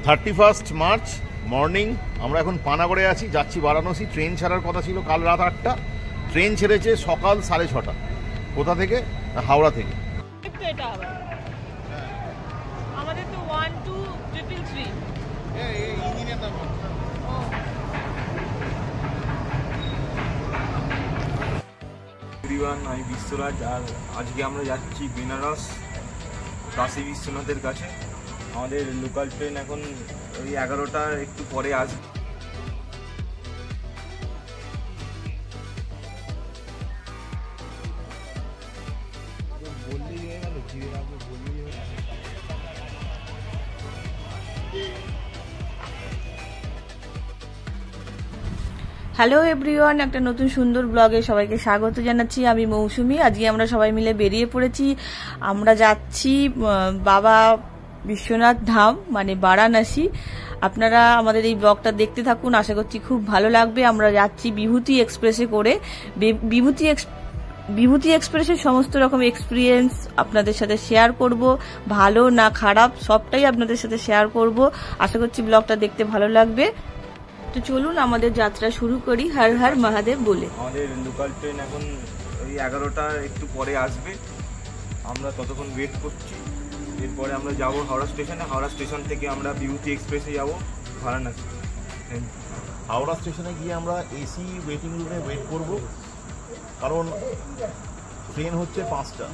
31 March morning আমরা এখন পানাগড়ে আছি, যাচ্ছি বারাণসী। ট্রেন ছাড়ার কথা ছিল কাল রাত 8টা, ট্রেন ছেড়েছে সকাল 6:30। কোথা থেকে? হাওড়া থেকে। এটা আবার আমাদের তো 1 2 3 3 এই ইঞ্জিনের নাম এভরিওয়ান, আমি বিশ্বরাজ। আর আজকে আমরা যাচ্ছি বেনারস কাশী বিশ্বনাথের কাছে। আমাদের লোকাল ট্রেন এখন ওই 11টার একটু পরে আসবে। হ্যালো এভরিওয়ান, একটা নতুন সুন্দর ব্লগে সবাইকে স্বাগত জানাচ্ছি। আমি মৌসুমি। আজকে আমরা সবাই মিলে বেরিয়ে পড়েছি। আমরা যাচ্ছি বাবা বিশ্বনাথ ধাম মানে বারাণসী। আপনারা আমাদের এই ব্লগটা দেখতে থাকুন, আশা করছি খুব ভালো লাগবে। আমরা যাচ্ছি বিভূতি এক্সপ্রেসে করে। বিভূতি এক্সপ্রেসের সমস্ত রকম এক্সপিরিয়েন্স আপনাদের সাথে শেয়ার করব, ভালো না খারাপ সবটাই আপনাদের সাথে শেয়ার করব। আশা করছি ব্লগটা দেখতে ভালো লাগবে। তো চলুন আমাদের যাত্রা শুরু করি হর হর মহাদেব বলে। আমাদের লোকাল ট্রেন এখন ওই 11টার একটু পরে আসবে। আমরা ততক্ষণ ওয়েট করছি। এরপরে আমরা যাব হাওড়া স্টেশনে। হাওড়া স্টেশন থেকে আমরা বিভূতি এক্সপ্রেসে যাব বারাণসী। হাওড়া স্টেশনে গিয়ে আমরা এসি ওয়েটিং রুমে ওয়েট করব, কারণ ট্রেন হচ্ছে 5টা।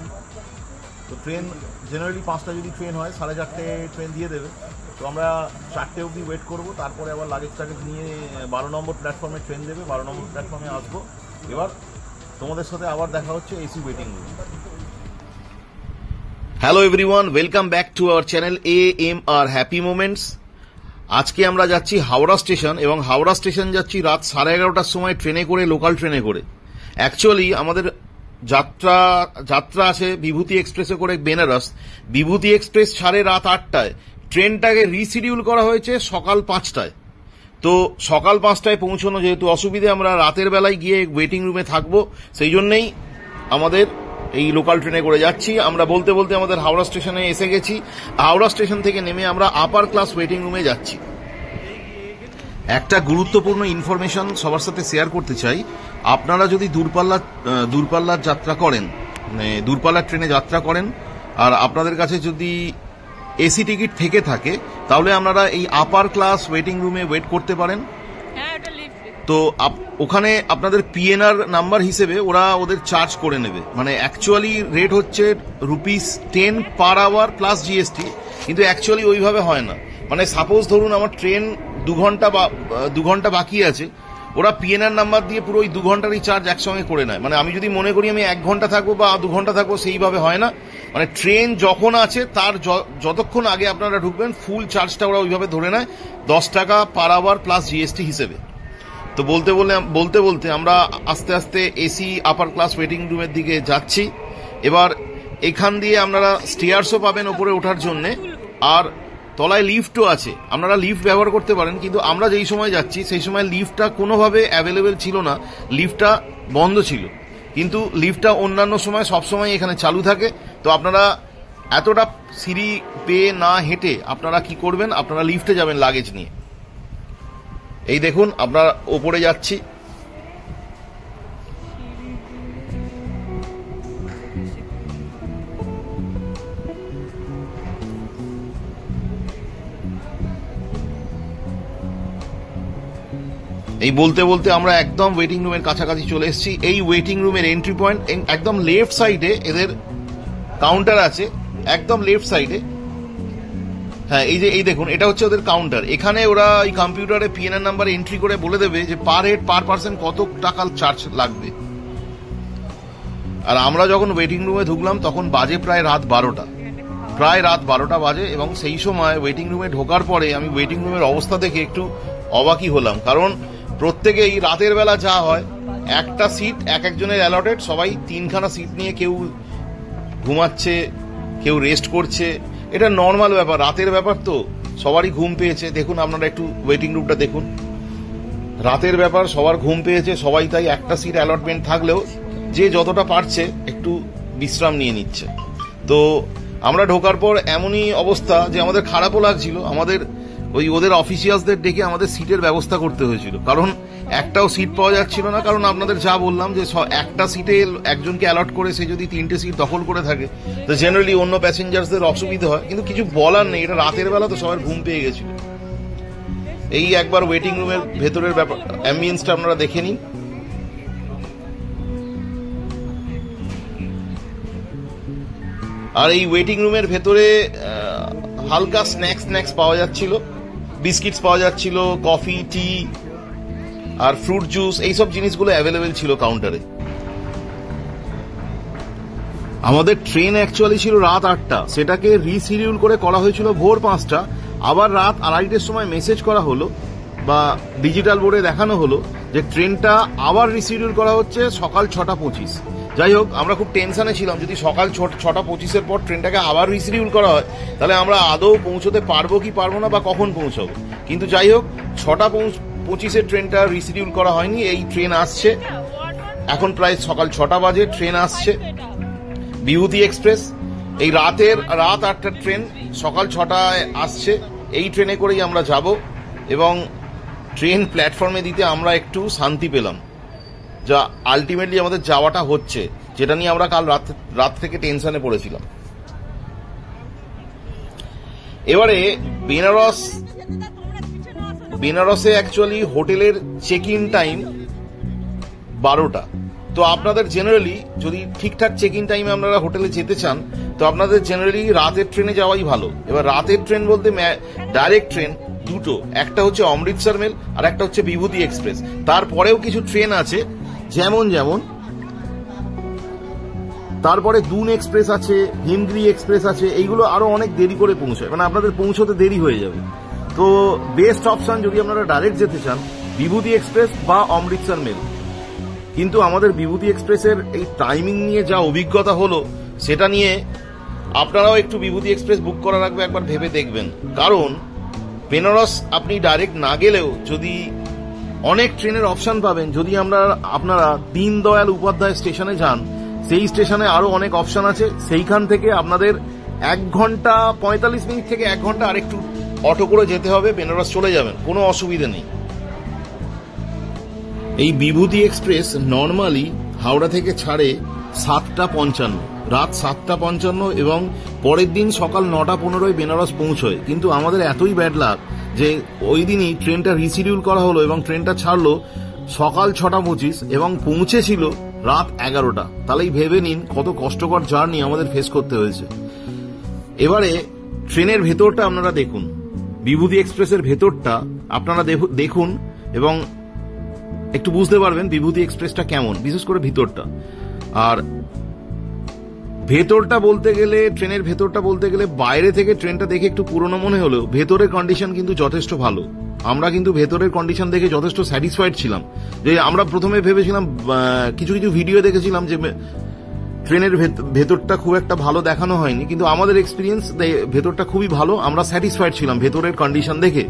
তো ট্রেন জেনারেলি 5টা যদি ট্রেন হয় 4:30 ট্রেন দিয়ে দেবে। তো আমরা 4টে অবধি ওয়েট করব, তারপরে আবার লাগেজ টাগেজ নিয়ে 12 নম্বর প্ল্যাটফর্মে ট্রেন দেবে। 12 নম্বর প্ল্যাটফর্মে আসবো। এবার তোমাদের সাথে আবার দেখা হচ্ছে AC waiting room. Hello everyone, welcome back to our channel AMR happy moments. আজকে আমরা যাচ্ছি হাওড়া স্টেশন, এবং হাওড়া স্টেশন যাচ্ছি রাত 11:30টার সময় ট্রেনে করে, লোকাল ট্রেনে করে। অ্যাকচুয়ালি আমাদের যাত্রা আছে বিভূতি এক্সপ্রেসে করে বেনারস। বিভূতি এক্সপ্রেস ছাড়ে রাত 8টায়, ট্রেনটাকে রিশিডিউল করা হয়েছে সকাল 5টায়। তো সকাল 5টায় পৌঁছানো যেহেতু অসুবিধে, আমরা রাতের বেলায় গিয়ে ওয়েটিং রুমে থাকবো, সেই জন্যই আমাদের এই লোকাল ট্রেনে করে যাচ্ছি। আমরা বলতে বলতে আমাদের হাওড়া স্টেশনে এসে গেছি। হাওড়া স্টেশন থেকে নেমে আমরা আপার ক্লাস ওয়েটিং রুমে যাচ্ছি। একটা গুরুত্বপূর্ণ ইনফরমেশন সবার সাথে শেয়ার করতে চাই। আপনারা যদি দূরপাল্লার যাত্রা করেন, মানে দূরপাল্লার ট্রেনে যাত্রা করেন, আর আপনাদের কাছে যদি এসি টিকিট থেকে থাকে, তাহলে আপনারা এই আপার ক্লাস ওয়েটিং রুমে ওয়েট করতে পারেন। তো ওখানে আপনাদের PNR নাম্বার হিসেবে ওরা ওদের চার্জ করে নেবে। মানে অ্যাকচুয়ালি রেট হচ্ছে ₹10 পার আওয়ার প্লাস GST, কিন্তু অ্যাকচুয়ালি ওইভাবে হয় না। মানে সাপোজ ধরুন আমার ট্রেন 2 ঘন্টা বাকি আছে, ওরা PNR নাম্বার দিয়ে পুরো ওই 2 ঘন্টারই চার্জ একসঙ্গে করে নেয়। মানে আমি যদি মনে করি আমি 1 ঘন্টা থাকবো বা 2 ঘন্টা থাকবো, সেইভাবে হয় না। মানে ট্রেন যখন আছে তার যতক্ষণ আগে আপনারা ঢুকবেন ফুল চার্জটা ওরা ওইভাবে ধরে নেয়, $10 পার আওয়ার প্লাস GST হিসেবে। তো বলতে বলতে আমরা আস্তে আস্তে এসি আপার ক্লাস ওয়েটিং রুমের দিকে যাচ্ছি। এবার এখান দিয়ে আপনারা স্টেয়ার্সও পাবেন ওপরে ওঠার জন্য, আর তলায় লিফটও আছে। আপনারা লিফট ব্যবহার করতে পারেন, কিন্তু আমরা যেই সময় যাচ্ছি সেই সময় লিফটটা কোনোভাবে অ্যাভেলেবেল ছিল না, লিফটটা বন্ধ ছিল। কিন্তু লিফটটা অন্যান্য সময় সবসময় এখানে চালু থাকে। তো আপনারা এতটা সিঁড়ি পেয়ে না হেঁটে আপনারা কি করবেন, আপনারা লিফটে যাবেন লাগেজ নিয়ে। এই দেখুন আমরা ওপরে যাচ্ছি। এই বলতে বলতে আমরা একদম ওয়েটিং রুমের কাছাকাছি চলে এসেছি। এই ওয়েটিং রুমের এন্ট্রি পয়েন্ট একদম লেফট সাইডে এদের কাউন্টার আছে, একদম লেফট সাইডে। হ্যাঁ, এই দেখুন, এটা হচ্ছে ওদের কাউন্টার। এখানে ওরা এই কম্পিউটারে PNR নাম্বার এন্ট্রি করে বলে দেবে যে পার হেড পার পার্সন কত টাকা চার্জ লাগবে। আর আমরা যখন ওয়েটিং রুমে ঢুকলাম তখন বাজে প্রায় রাত 12টা বাজে। এবং সেই সময় ওয়েটিং রুমে ঢোকার পরে আমি ওয়েটিং রুমের অবস্থা দেখে একটু অবাকই হলাম, কারণ প্রত্যেকেই রাতের বেলা যা হয়, একটা সিট একজনের অ্যালটেড, সবাই 3খানা সিট নিয়ে কেউ ঘুমাচ্ছে, কেউ রেস্ট করছে। এটা নর্মাল ব্যাপার, রাতের ব্যাপার, তো সবারই ঘুম পেয়েছে। দেখুন আপনারা একটু ওয়েটিং রুমটা দেখুন, রাতের ব্যাপার, সবার ঘুম পেয়েছে, সবাই তাই একটা সিট অ্যালটমেন্ট থাকলেও যে যতটা পারছে একটু বিশ্রাম নিয়ে নিচ্ছে। তো আমরা ঢোকার পর এমনই অবস্থা যে আমাদের খারাপও লাগছিল। আমাদের ওই ওদের অফিসিয়ালসদের ডেকে আমাদের সিটের ব্যবস্থা করতে হয়েছিল, কারণ একটাও সিট পাওয়া যাচ্ছিল না। কারণ আপনাদের যা বললাম যে একটা সিটে একজনকে অ্যালট করে সে যদি 3টে সিট দখল করে থাকে তো জেনারেলি অন্য প্যাসেঞ্জারদের অসুবিধা হয়, কিন্তু কিছু বলার নেই, এটা রাতের বেলা তো সবার ঘুম পেয়ে গেছিল। এই একবার ওয়েটিং রুমের ভেতরের ব্যাপার অ্যাম্বিয়েন্সটা আপনারা দেখে নিন। আর এই ওয়েটিং রুমের ভেতরে হালকা স্ন্যাক্স পাওয়া যাচ্ছিল, বিস্কিটস পাওয়া যাচ্ছিল, কফি, টি আর ফ্রুট জুস, এইসব জিনিসগুলো অ্যাভেলেবেল ছিল কাউন্টারে। আমাদের ট্রেন অ্যাকচুয়ালি ছিল রাত 8টা, সেটাকে রিশিডিউল করে করা হয়েছিল ভোর 5টা। আবার রাত 2:30টার সময় মেসেজ করা হলো বা ডিজিটাল বোর্ডে দেখানো হলো যে ট্রেনটা আবার রিশিডিউল করা হচ্ছে সকাল 6:25। যাই হোক, আমরা খুব টেনশনে ছিলাম, যদি সকাল 6:25-এর পর ট্রেনটাকে আবার রিশিডিউল করা হয় তাহলে আমরা আদৌ পৌঁছতে পারবো কি পারবো না বা কখন পৌঁছাবো। কিন্তু যাই হোক, 6:25-এর ট্রেনটা রিশিডিউল করা হয়নি। এই ট্রেন আসছে, এখন প্রায় সকাল 6টা বাজে, ট্রেন আসছে বিভূতি এক্সপ্রেস। এই রাত 8টার ট্রেন সকাল 6টায় আসছে। এই ট্রেনে করেই আমরা যাব এবং ট্রেন প্ল্যাটফর্মে দিতে আমরা একটু শান্তি পেলাম, যা আলটিমেটলি আমাদের যাওয়াটা হচ্ছে, যেটা নিয়ে আমরা কাল রাত থেকে টেনশনে পড়েছিলাম। এবারে বেনারসে অ্যাকচুয়ালি হোটেলের চেক ইন টাইম 12টা। তো আপনাদের জেনারেলি যদি ঠিকঠাক চেক ইন টাইমে আপনারা হোটেলে যেতে চান তো আপনাদের জেনারেলি রাতের ট্রেনে যাওয়াই ভালো। এবার রাতের ট্রেন বলতে ডাইরেক্ট ট্রেন দুটো, একটা হচ্ছে অমৃতসর মেল আর একটা হচ্ছে বিভূতি এক্সপ্রেস। তারপরেও কিছু ট্রেন আছে যেমন তারপরে দুন এক্সপ্রেস আছে, হিমগিরি এক্সপ্রেস আছে, এইগুলো আরো অনেক দেরি করে পৌঁছায়, মানে আপনাদের পৌঁছতে দেরি হয়ে যাবে। তো বেস্ট অপশন যদি আপনারা ডাইরেক্ট যেতে চান বিভূতি এক্সপ্রেস বা অমৃতসর মেল। কিন্তু আমাদের বিভূতি এক্সপ্রেসের এই টাইমিং নিয়ে যা অভিজ্ঞতা হলো সেটা নিয়ে আপনারাও একটু বিভূতি এক্সপ্রেস বুক করার আগে একবার ভেবে দেখবেন। কারণ বেনারস আপনি ডাইরেক্ট না গেলেও যদি অনেক ট্রেনের অপশন পাবেন, যদি আপনারা দীনদয়াল উপাধ্যায় স্টেশনে যান, সেই স্টেশনে আরো অনেক অপশন আছে। সেইখান থেকে আপনাদের 1 ঘন্টা 45 মিনিট থেকে 1 ঘন্টা আরেকটু অটো করে যেতে হবে, বেনারস চলে যাবেন, কোনো অসুবিধা নেই। এই বিভূতি এক্সপ্রেস নর্মালি হাওড়া থেকে ছাড়ে 7:55, রাত 7:55, এবং পরের দিন সকাল 9:15 বেনারস পৌঁছয়। কিন্তু আমাদের এতই ব্যাড লাক যে ওই দিনই ট্রেনটা রিশিডিউল করা হলো এবং ট্রেনটা ছাড়লো সকাল 6:25 এবং পৌঁছেছিল রাত 11টা। তাহলেই ভেবে নিন কত কষ্টকর জার্নি আমাদের ফেস করতে হয়েছে। এবারে ট্রেনের ভেতরটা আপনারা দেখুন, বিভূতি এক্সপ্রেসের ভেতরটা আপনারা দেখুন এবং একটু বুঝতে পারবেন বিভূতি এক্সপ্রেসটা কেমন, বিশেষ করে ভিতরটা। আর ভেতরটা বলতে গেলে, ট্রেনের ভেতরটা বলতে গেলে বাইরে থেকে ট্রেনটা দেখে একটু পুরনো মনে হলেও ভেতরের কন্ডিশন কিন্তু যথেষ্ট ভালো। আমরা কিন্তু ভেতরের কন্ডিশন দেখে যথেষ্ট স্যাটিসফাইড ছিলাম। যে আমরা প্রথমে ভেবেছিলাম, কিছু ভিডিও দেখেছিলাম যে ট্রেনের ভেতরটা খুব একটা ভালো দেখানো হয়নি, কিন্তু আমাদের এক্সপিরিয়েন্স ভেতরটা খুবই ভালো, আমরা স্যাটিসফাইড ছিলাম ভেতরের কন্ডিশন দেখে।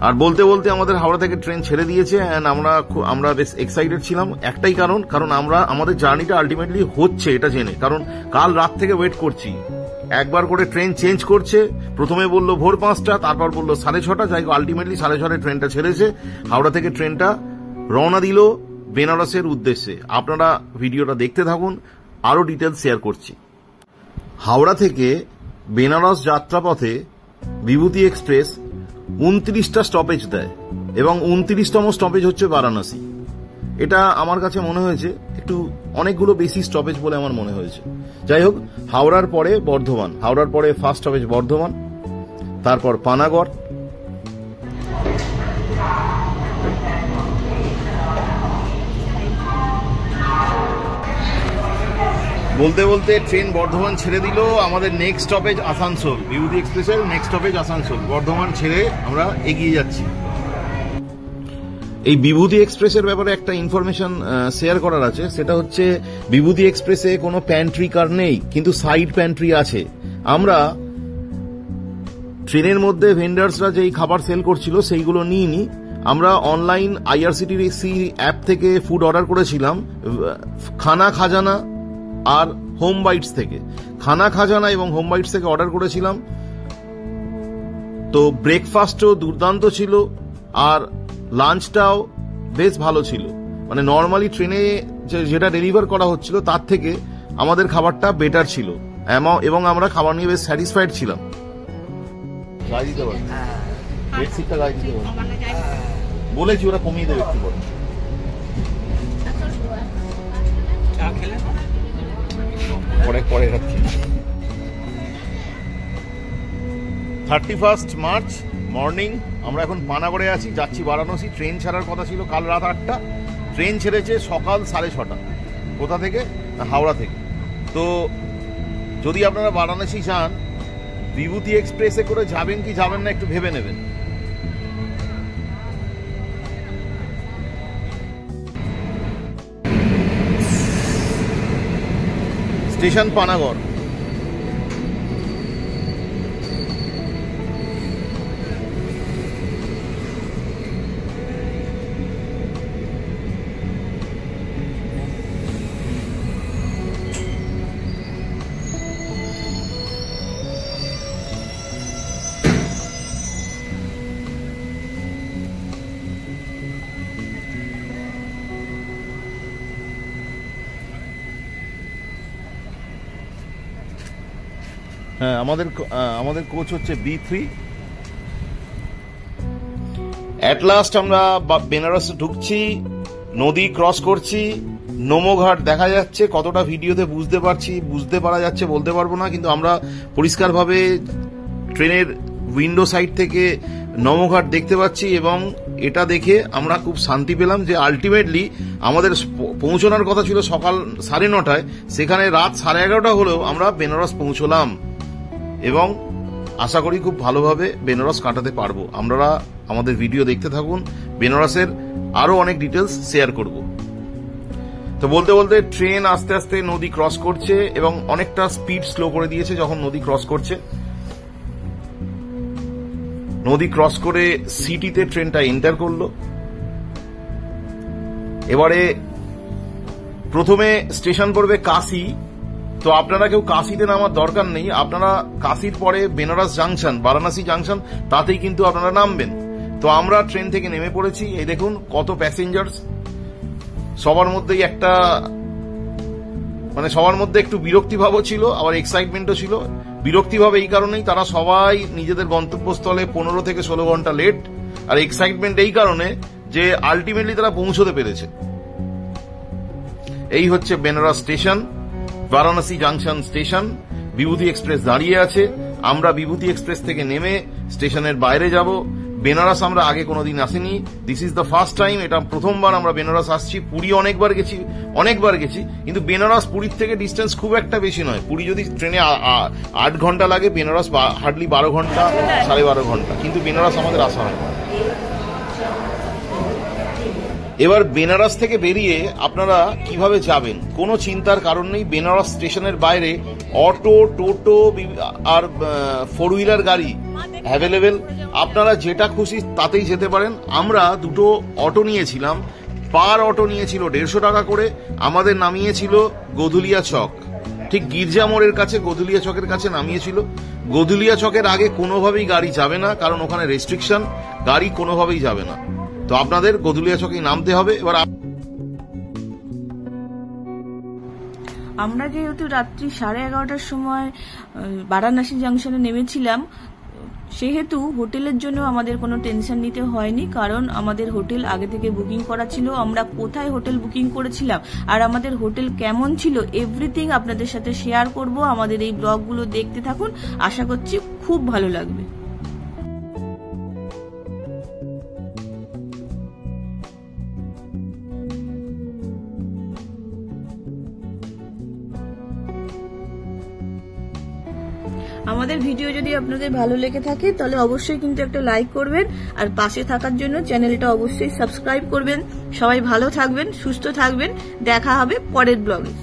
আর বলতে বলতে আমাদের হাওড়া থেকে ট্রেন ছেড়ে দিয়েছে এন্ড আমরা বেশ এক্সাইটেড ছিলাম। একটাই কারণ আমাদের জার্নিটা আলটিমেটলি হচ্ছে এটা জেনে, কারণ কাল রাত থেকে ওয়েট করছি। একবার করে ট্রেন চেঞ্জ করছে, প্রথমে বললো ভোর 5টা, তারপর বললো 6:30, যাই হোক আলটিমেটলি 6:30 ট্রেনটা ছেড়েছে। হাওড়া থেকে ট্রেনটা রওনা দিল বেনারসের উদ্দেশ্যে। আপনারা ভিডিওটা দেখতে থাকুন, আরো ডিটেলস শেয়ার করছি। হাওড়া থেকে বেনারস যাত্রাপথে বিভূতি এক্সপ্রেস 29টা স্টপেজ দেয় এবং 29তম স্টপেজ হচ্ছে বারাণসী। এটা আমার কাছে মনে হয়েছে একটু অনেকগুলো বেশি স্টপেজ বলে আমার মনে হয়েছে। যাই হোক, হাওড়ার পরে বর্ধমান, হাওড়ার পরে ফার্স্ট স্টপেজ বর্ধমান, তারপর পানাগড়, বলতে বলতে ট্রেন বর্ধমান ছেড়ে দিল। আমাদের নেক্সট স্টপেজ আসানসোল, বিভূতি এক্সপ্রেসের নেক্সট স্টপেজ আসানসোল। বর্ধমান ছেড়ে আমরা এগিয়ে যাচ্ছি। এই বিভূতি এক্সপ্রেসের ব্যাপারে একটা ইনফরমেশন শেয়ার করার আছে, সেটা হচ্ছে বিভূতি এক্সপ্রেসে কোনো প্যান্ট্রি কার নেই, কিন্তু সাইড প্যান্ট্রি আছে। আমরা ট্রেনের মধ্যে ভেন্ডার্সরা যেই খাবার সেল করছিল সেইগুলো নিইনি, আমরা অনলাইন IRCTC অ্যাপ থেকে ফুড অর্ডার করেছিলাম খানা খাজানা আর হোম বাইটস থেকে। খানা খাজানা এবং হোম বাইটস থেকে অর্ডার করেছিলাম তো ব্রেকফাস্টও দুর্দান্ত ছিল আর লাঞ্চটাও বেশ ভালো ছিল, মানে নর্মালি ট্রেনে যেটা ডেলিভার করা হচ্ছিল তার থেকে আমাদের খাবারটা বেটার ছিল এবং আমরা খাবার নিয়ে বেশ স্যাটিসফাইড ছিলাম। গাড়ি দিতে পারি, বেডশিটটা গাড়ি দিতে পারি বলেছি, ওরা কমিয়ে দেবে একটু পরে। পরে রাখছি। 31 মার্চ মর্নিং আমরা এখন পানাগড়ে আছি, যাচ্ছি বারাণসী। ট্রেন ছাড়ার কথা ছিল কাল রাত 8টা, ট্রেন ছেড়েছে সকাল 6:30। কোথা থেকে? হাওড়া থেকে। তো যদি আপনারা বারাণসী যান, বিভূতি এক্সপ্রেসে করে যাবেন কি যাবেন না একটু ভেবে নেবেন। স্টেশন পানাগড়। হ্যাঁ, আমাদের কোচ হচ্ছে B3। অ্যাট লাস্ট আমরা বেনারসে ঢুকছি, নদী ক্রস করছি, নোমোঘাট দেখা যাচ্ছে। কতটা ভিডিওতে বুঝতে পারা যাচ্ছে বলতে পারবো না, কিন্তু আমরা পরিষ্কারভাবে ট্রেনের উইন্ডো সাইড থেকে নোমোঘাট দেখতে পাচ্ছি এবং এটা দেখে আমরা খুব শান্তি পেলাম যে আলটিমেটলি আমাদের পৌঁছানোর কথা ছিল সকাল 9:30, সেখানে রাত 11:30 হলেও আমরা বেনারস পৌঁছলাম এবং আশা করি খুব ভালোভাবে বেনারস কাটাতে পারবো। আপনারা আমাদের ভিডিও দেখতে থাকুন, বেনারসের আরো অনেক ডিটেলস শেয়ার করব। তো বলতে বলতে ট্রেন আস্তে আস্তে নদী ক্রস করছে এবং অনেকটা স্পিড স্লো করে দিয়েছে যখন নদী ক্রস করছে। নদী ক্রস করে সিটিতে ট্রেনটা এন্টার করলো। এবারে প্রথমে স্টেশন পড়বে কাশি। তো আপনারা কেউ কাশিতে নামার দরকার নেই, আপনারা কাশির পরে বেনারস জাংশন, বারাণসী জাংশন, তাতেই কিন্তু আপনারা নামবেন। তো আমরা ট্রেন থেকে নেমে পড়েছি। এই দেখুন কত প্যাসেঞ্জার্স, সবার মধ্যেই একটা সবার মধ্যে একটু বিরক্তিভাবও ছিল, আবার এক্সাইটমেন্টও ছিল। বিরক্তিভাব এই কারণেই তারা সবাই নিজেদের গন্তব্যস্থলে 15 থেকে 16 ঘন্টা লেট, আর এক্সাইটমেন্ট এই কারণে যে আলটিমেটলি তারা পৌঁছতে পেরেছে। এই হচ্ছে Benaras station, Varanasi junction station. Vibhuti express দাঁড়িয়ে আছে। আমরা বিভূতি এক্সপ্রেস থেকে নেমে স্টেশনের বাইরে যাব। বেনারস আমরা আগে কোনোদিন আসিনি, this is the first time. এটা প্রথমবার আমরা বেনারস আসছি। পুরী অনেকবার গেছি, কিন্তু বেনারস পুরীর থেকে ডিস্টেন্স খুব একটা বেশি নয়। পুরী যদি ট্রেনে 8 ঘন্টা লাগে, বেনারস হার্ডলি 12 ঘন্টা, 12.5 ঘন্টা, কিন্তু বেনারস আমাদের আসা হয়। এবার বেনারস থেকে বেরিয়ে আপনারা কিভাবে যাবেন কোনো চিন্তার কারণ নেই। বেনারস স্টেশনের বাইরে অটো, টোটো আর 4 হুইলার গাড়ি অ্যাভেলেবেল, আপনারা যেটা খুশি তাতেই যেতে পারেন। আমরা 2টো অটো নিয়েছিলাম, পার অটো নিয়েছিল 150 টাকা করে। আমাদের নামিয়েছিল গধুলিয়া চক, ঠিক গির্জা মোড়ের কাছে গধুলিয়া চকের কাছে নামিয়েছিল। গধুলিয়া চকের আগে কোনোভাবেই গাড়ি যাবে না, কারণ ওখানে রেস্ট্রিকশন, গাড়ি কোনোভাবেই যাবে না। তো আপনাদের গধুলিয়া চকেই নামতে হবে। এবার আমরা যেহেতু রাত্রি 11:30টার সময় বারাণসী জাংশনে নেমেছিলাম, সেহেতু হোটেলের জন্য আমাদের কোনো টেনশন নিতে হয়নি, কারণ আমাদের হোটেল আগে থেকে বুকিং করা ছিল। আমরা কোথায় হোটেল বুকিং করেছিলাম আর আমাদের হোটেল কেমন ছিল, এভরিথিং আপনাদের সাথে শেয়ার করব। আমাদের এই ব্লগগুলো দেখতে থাকুন, আশা করছি খুব ভালো লাগবে। আমাদের ভিডিও যদি আপনাদের ভালো লেগে থাকে তাহলে অবশ্যই কিন্তু একটা লাইক করবেন, আর পাশে থাকার জন্য চ্যানেলটা অবশ্যই সাবস্ক্রাইব করবেন। সবাই ভালো থাকবেন, সুস্থ থাকবেন, দেখা হবে পরের ব্লগে।